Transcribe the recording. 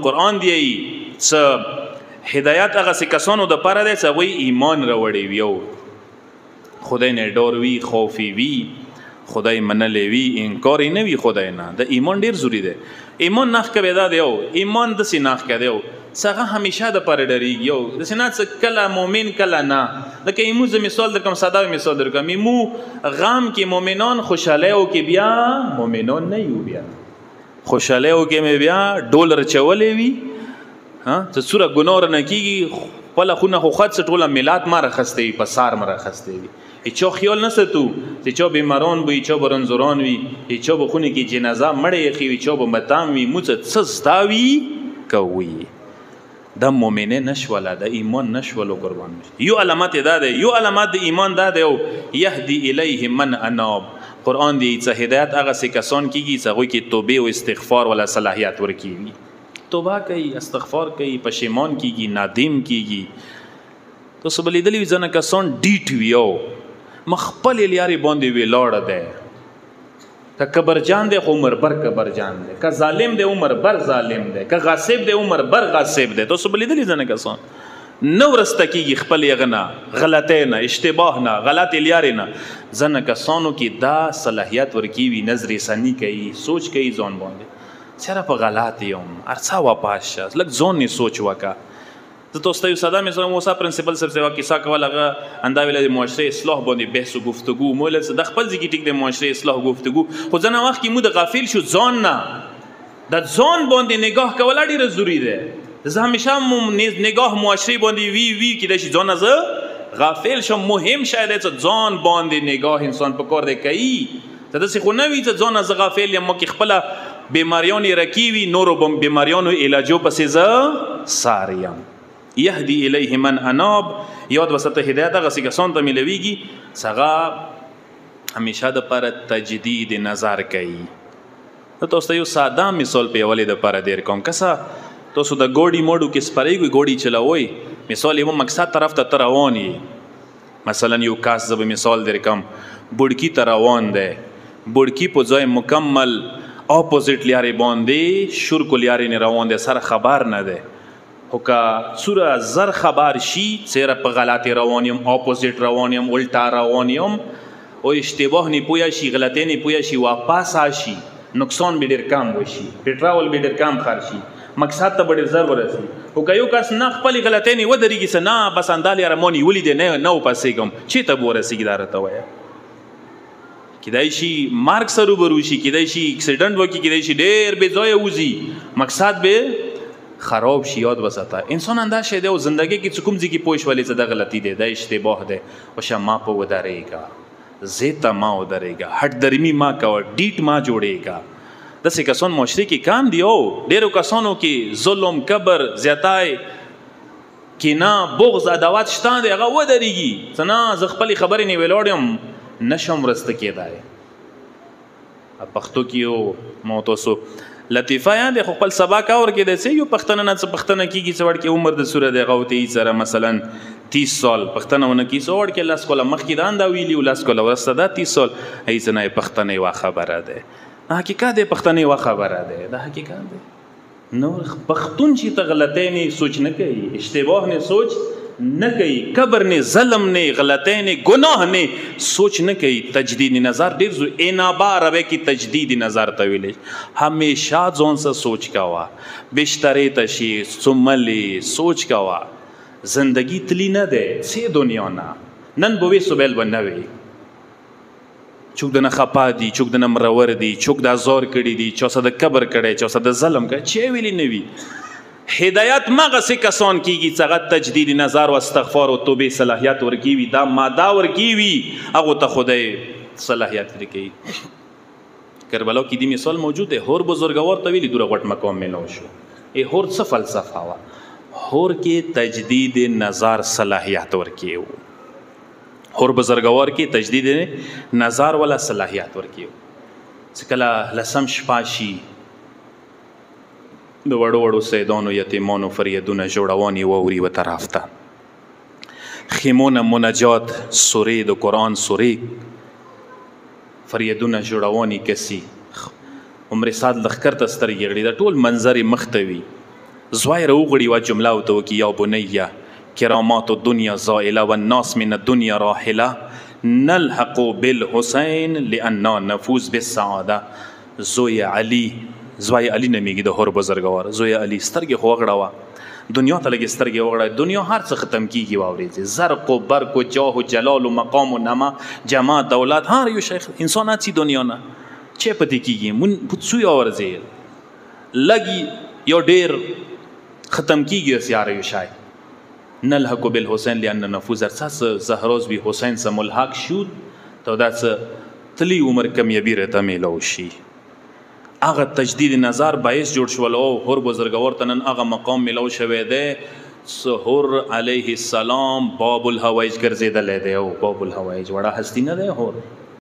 قرآن دی څه هدایت هغسې کسانو دپاره دی چې هغوی ایمان راوړی وي او خدای نه ډور وي خوف وي خدای منلی وي انکار یې نه وي خدای نه د ایمان ډېر ضروري دی ایمان ناخ کوي دا دی او ایمان داسې ناخ کوي دی او څه هغه همیشه دپاره ډرېږي او داسې نه څه کله مؤمن کله نه لکه ایمو زه مثال درکړم ساده مثال درکړم ایمو غم کې مؤمنان خوشحالیو کې بیا مؤمنان نه یو بیا خوشحالیو کې مې بیا ډول رچولی وي څه څوره ګناه رانه کېږي خپله خونه خو خد څه ټوله میلاد ما راخستی وي په سار ما راخستی وي هیچا خیال نساتو چې چا بیماران وي چا به رنځوران وي هیچا به خونې کې جنازه مړی یخي وي چا به متام وي مو څه زده وي کوي دا مؤمنه نشوله د ایمان نشولو قربان یو علامت دا دی یو علامت د ایمان دا دی او یهدی الیه من اناب قرآن دی څه هدایت هغسې کسان کېږي چې هغوی کې توبې او استغفار والا صلاحیت ورکېږي توبه کوي استغفار کوي پشیمان کېږي نادم کېږي تاسو به لیدلي وي ځینې کسان ډیټ وي او مخ خپلې لارې باندې ولاړه دی که کبرجان دی خو عمر بر کبرجان دی که ظالم دی عمر بر ظالم دی که غاصب دی عمر بر غاصب دی تاسو به لیدلي ځینې کسان نه ورسته کېږي خپلې هغه نه غلطۍ نه اشتباه نه غلطې لارې نه ځینې کسانو کې دا صلاحیت ورکوي نظرې سني کوي سوچ کوي ځان باندې چېره په غلط یم هر څه واپس شه لږ ځان یې سوچ وکړه زه تاسو ته یو ساده مثال موسی پرنسپل صاحب سره کیسه کول هغه اندا ویله د معاشرې اصلاح باندې بحث و گفتگو مو له د خپل ځای کې ټیک د معاشرې اصلاح گفتگو خو ځنه وخت کې مو د غافل شو ځان نه د ځان باندې نگاه کول ډېر ضروري ده زه همیشه نگاه معاشرې باندې وی کېدای شي ځان زه غافل شم مهم شاید چې ځان باندې نگاه انسان په کار دی کوي ته داسې خو نه وي چې ځان زه غافل یم ما کې خپله بیماریان یې رکي وي نورو بیماریانو علاجو پسې زه سار یم یهدی الیه من اناب یاد وسته هدایت هغسې کسانو ته میلویږي چې هغه همیشه دپاره تجدید نظر کوي زه تاسو ته یو ساده مثال په یولې دپاره دیر کوم کسه تاسو د ګوډي موډو کې سپریږئ ګوډي چلوئ مثال یو مقصد طرف ته ته روان یې مثلا یو کس زه به مثال در کوم بوډکي ته روان دی بوډکي په ځای مکمل اپوزیټ لیارې باندې شرکو لیارې نه روان دی سره خبر نه دی خو که څوره زر خبر شي چېره په غلطې روان یم اپوزیټ روان یم الټا روان یم او اشتباه نه پوه شي غلطۍ نه پوه شي واپس راشي نقصان به ډېر کم وشي پټرول به ډېر کم خرج شي مقصد ته به ډېر زر ورسي خو که یو کس نه خپلې غلطۍ نه ودرېږي څه نه بس اندا لیاره ما نیولي دی نه وپسېږم چېرته به ورسېږي دا راته وایه کیدای شي مرګ سره روبرو شي کیدای شي اکسیډنټ وکړي کیدای شي ډېر بې ځایه وځي مقصد به خراب شي یاد وساته انسان اندا شی دی او زندگی کې چې کوم ځای کې پوه شولې چې دا غلطي دی دا اشتباه دی وشه ما په ودرېږه زه ته ما ودرېږه هټ درمي ما کوه ډیټ ما جوړېږه داسې کسان معاشرې کې کام دی او ډېرو کسانو کې ظلم کبر زیاتی کینه بغض عداوت شته دی هغه ودرېږي څه نه زه خپلې خبرې نه ولاړ یم نشم ورسته کېدای پښتو کې یو مو تاسو لطیفه یاد خو خپل سبق اور کې دسه یو پښتنه نه څه پښتنه کېږي چې وړ کې عمر د سوره د غوتی سره مثلا 30 سال پښتنه ونه کې سو وړ کې لاس کوله مخکې دا انده ویلی لاس کوله ورسته دا 30 سال هیڅ نه پښتنه وا خبره ده حقیقت د پښتنه وا خبره ده دا حقیقت ده نو پښتون چې ته غلطۍ نه سوچ نه کوي اشتباه نه سوچ نه کوي کبر نه ظلم نه غلطۍ نه گناه نه سوچ نه کوي تجدید نظر ډیر ضروري انابه عربی کې تجدید نظر ته ویل همیشه ځان سره سوچ کاوه بشتري تشي سملي سوچ کاوه زندگی تلی نه ده سه دنیا نه نن بوي سوبل بنوي چوک دنه خپا دي چوک دنه مرور دي چوک د زور کړي دي چا صد کبر کړي چا صد ظلم کړي چې ویلي نوي هدایت مغه سه کسان کیږي چې تجدید نظر او استغفار او توبه صلاحیت ورکیوي دا ماده ورکیوي هغه ته خدای صلاحیت ورکي کربلا کې دی مثال موجود ہے هور بزرګوار ته ویلي دوره غټ مقام ملو شو ای هور څه فلسفه وا هور کې تجدید نظر صلاحیت ورکیو هور بزرګوار کې تجدید نظر ولا صلاحیت ورکیو څکلا لسم شپاشي د وړو وړو سیدانو یتیمانو فریادونه جوړوانی ووري و طرف ته خیمونه مناجات سوره د قرآن سوره فریادونه جوړوانی کسی عمر سعد لخر ته سترګې غړي دا ټول منظر مختوي زوی راوغړي وا جمله ورته وکړي یا بنیه کرامات الدنیا زائله والناس من الدنیا راحله نلحق بالحسین لأننا نفوز بالسعاده. زوی علی نمیږي د هور بزرګوار زوی علی سترګې خو وغړوه دنیا ته لږې سترګې وغړوه دنیا هر څه ختم کیږي واورېږي زرق و برق و جاه و جلال و مقام و نما جماع دولت هر یو شیخ انسان هڅي دنیا نه چې پدې کیږي مون پڅوی اورځي لګي یو ډیر ختم کیږي سیاره یو شای نلحق بالحسین لأن نفوز ارساس زهروز بی حسین سه ملحق شود تو داسه تلی عمر کمیابی رته میلو شي هغه تجدید نظر باعث جوړ شول او هر بزرګور تنن هغه مقام ملو شوی دی سحر علیه السلام باب الهوایج ګرځیدل دی او باب الهوایج وړه هستی نه دی هور